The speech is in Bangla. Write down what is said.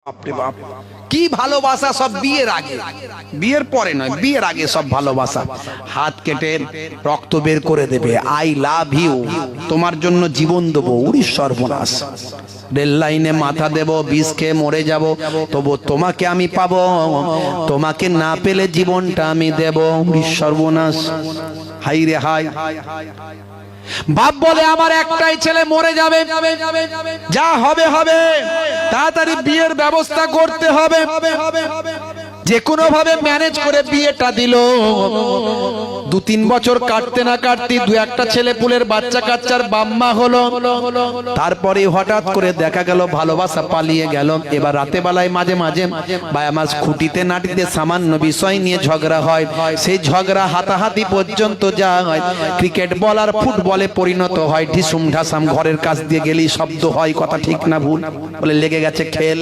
বাপরে বাপ, কি ভালোবাসা সব বিয়ের আগে, বিয়ের পরে নয়, বিয়ের আগে সব ভালোবাসা। হাত কেটে রক্ত বের করে দেবে, আই লাভ ইউ, তোমার জন্য জীবন দেবো, উড়ির সর্বনাশ। রেল লাইনে মাথা দেব, বিষ খেয়ে মরে যাব, তবু তোমাকে আমি পাবো, তোমাকে না পেলে জীবনটা আমি দেব, উড়ির সর্বনাশ। হাই রে হাই। বাপ বলে আমার একটাই ছেলে মরে যাবে, যা হবে হবে, তাড়াতাড়ি বিয়ের ব্যবস্থা করতে হবে। যে কোনো ভাবে ম্যানেজ করে বিয়েটা দিল। 2-3 বছর কাটতে না কাটতে দু একটা ছেলে পুলের বাচ্চা কাচ্চার বাম্মা হলো। তারপরে হঠাৎ করে দেখা গেল ভালোবাসা পালিয়ে গেল। এবার রাতে বেলায় মাঝে মাঝে বায়ামাস খুঁটিতে নাটিতে সামান্য বিষয় নিয়ে ঝগড়া হয়। সেই ঝগড়া হাতাহাতি পর্যন্ত যায়, ক্রিকেট বল আর ফুটবলে পরিণত হয়। ঢিসুম ঢাসাম, ঘরের কাছ দিয়ে গেলেই শব্দ হয়। কথা ঠিক না ভুল? বলে লেগে গেছে খেল।